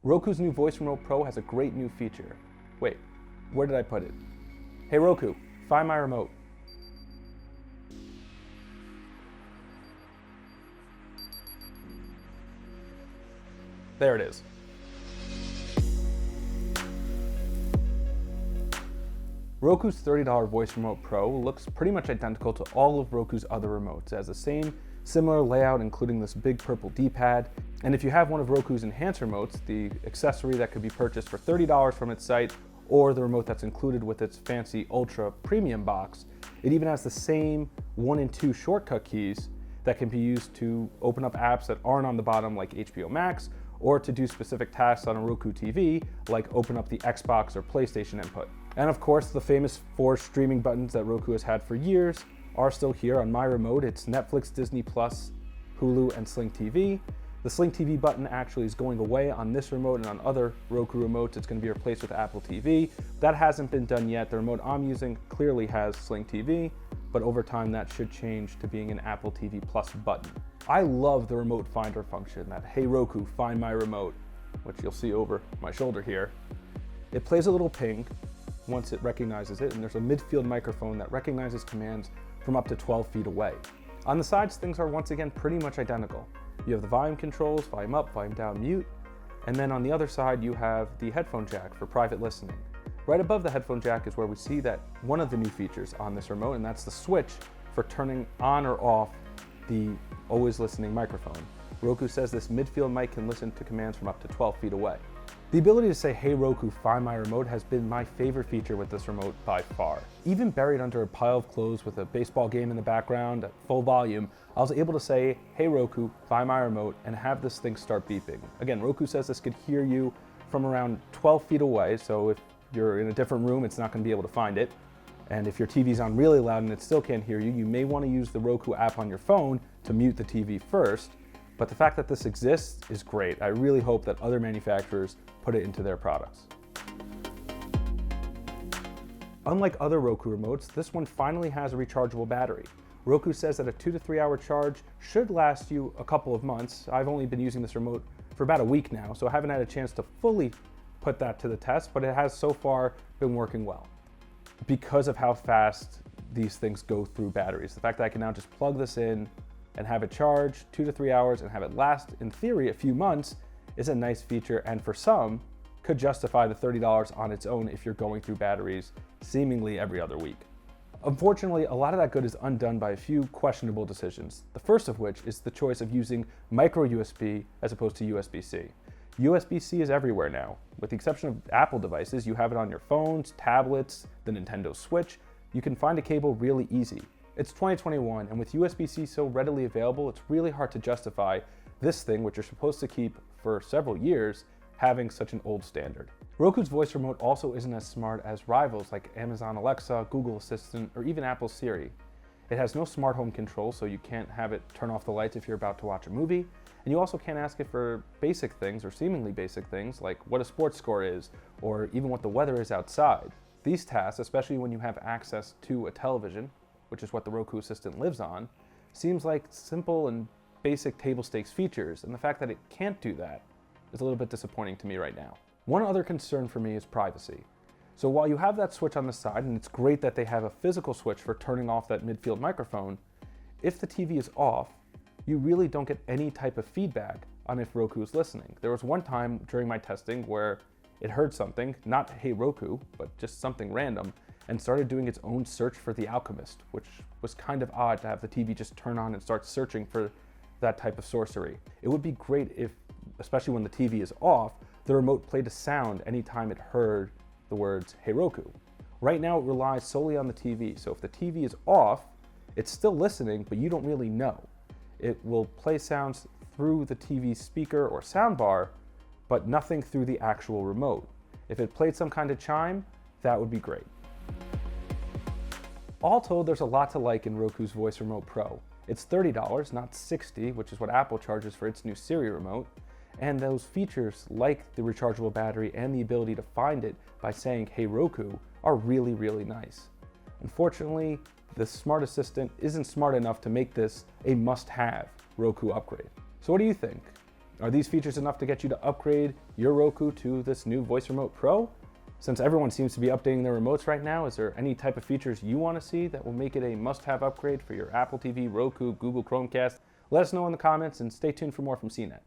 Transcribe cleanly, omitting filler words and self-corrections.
Roku's new Voice Remote Pro has a great new feature. Wait, where did I put it? Hey Roku, find my remote. There it is. Roku's $30 Voice Remote Pro looks pretty much identical to all of Roku's other remotes. It has the same similar layout, including this big purple D-pad. And if you have one of Roku's enhanced remotes, the accessory that could be purchased for $30 from its site, or the remote that's included with its fancy Ultra Premium box, it even has the same 1 and 2 shortcut keys that can be used to open up apps that aren't on the bottom, like HBO Max, or to do specific tasks on a Roku TV, like open up the Xbox or PlayStation input. And of course, the famous 4 streaming buttons that Roku has had for years are still here on my remote. It's Netflix, Disney+, Hulu, and Sling TV. The Sling TV button actually is going away on this remote, and on other Roku remotes, it's going to be replaced with Apple TV. That hasn't been done yet. The remote I'm using clearly has Sling TV, but over time that should change to being an Apple TV Plus button. I love the remote finder function, that "Hey Roku, find my remote," which you'll see over my shoulder here. It plays a little ping once it recognizes it, and there's a midfield microphone that recognizes commands from up to 12 feet away. On the sides, things are once again pretty much identical. You have the volume controls, volume up, volume down, mute, and then on the other side you have the headphone jack for private listening. Right above the headphone jack is where we see that one of the new features on this remote, and that's the switch for turning on or off the always listening microphone. Roku says this midfield mic can listen to commands from up to 12 feet away. The ability to say, "Hey Roku, find my remote" has been my favorite feature with this remote by far. Even buried under a pile of clothes with a baseball game in the background at full volume, I was able to say, "Hey Roku, find my remote," and have this thing start beeping. Again, Roku says this could hear you from around 12 feet away, so if you're in a different room, it's not going to be able to find it. And if your TV's on really loud and it still can't hear you, you may want to use the Roku app on your phone to mute the TV first. But the fact that this exists is great. I really hope that other manufacturers put it into their products. Unlike other Roku remotes, this one finally has a rechargeable battery. Roku says that a 2 to 3 hour charge should last you a couple of months. I've only been using this remote for about a week now, so I haven't had a chance to fully put that to the test, but it has so far been working well because of how fast these things go through batteries. The fact that I can now just plug this in and have it charge 2 to 3 hours and have it last, in theory, a few months is a nice feature, and for some could justify the $30 on its own if you're going through batteries seemingly every other week. Unfortunately, a lot of that good is undone by a few questionable decisions, the first of which is the choice of using micro USB as opposed to USB-C. USB-C is everywhere now. With the exception of Apple devices, you have it on your phones, tablets, the Nintendo Switch. You can find a cable really easy. It's 2021, and with USB-C so readily available, it's really hard to justify this thing, which you're supposed to keep for several years, having such an old standard. Roku's voice remote also isn't as smart as rivals like Amazon Alexa, Google Assistant, or even Apple Siri. It has no smart home control, so you can't have it turn off the lights if you're about to watch a movie, and you also can't ask it for basic things, or seemingly basic things, like what a sports score is, or even what the weather is outside. These tasks, especially when you have access to a television, which is what the Roku Assistant lives on, seems like simple and basic table stakes features, and the fact that it can't do that is a little bit disappointing to me right now. One other concern for me is privacy. So while you have that switch on the side, and it's great that they have a physical switch for turning off that midfield microphone, if the TV is off, you really don't get any type of feedback on if Roku is listening. There was one time during my testing where it heard something, not "Hey Roku," but just something random, and started doing its own search for The Alchemist, which was kind of odd to have the TV just turn on and start searching for that type of sorcery. It would be great if, especially when the TV is off, the remote played a sound anytime it heard the words "Hey Roku." Right now it relies solely on the TV, so if the TV is off, it's still listening, but you don't really know. It will play sounds through the TV speaker or soundbar, but nothing through the actual remote. If it played some kind of chime, that would be great. All told, there's a lot to like in Roku's Voice Remote Pro. It's $30, not $60, which is what Apple charges for its new Siri remote, and those features like the rechargeable battery and the ability to find it by saying "Hey Roku" are really, really nice. Unfortunately, the Smart Assistant isn't smart enough to make this a must-have Roku upgrade. So what do you think? Are these features enough to get you to upgrade your Roku to this new Voice Remote Pro? Since everyone seems to be updating their remotes right now, is there any type of features you want to see that will make it a must-have upgrade for your Apple TV, Roku, Google Chromecast? Let us know in the comments and stay tuned for more from CNET.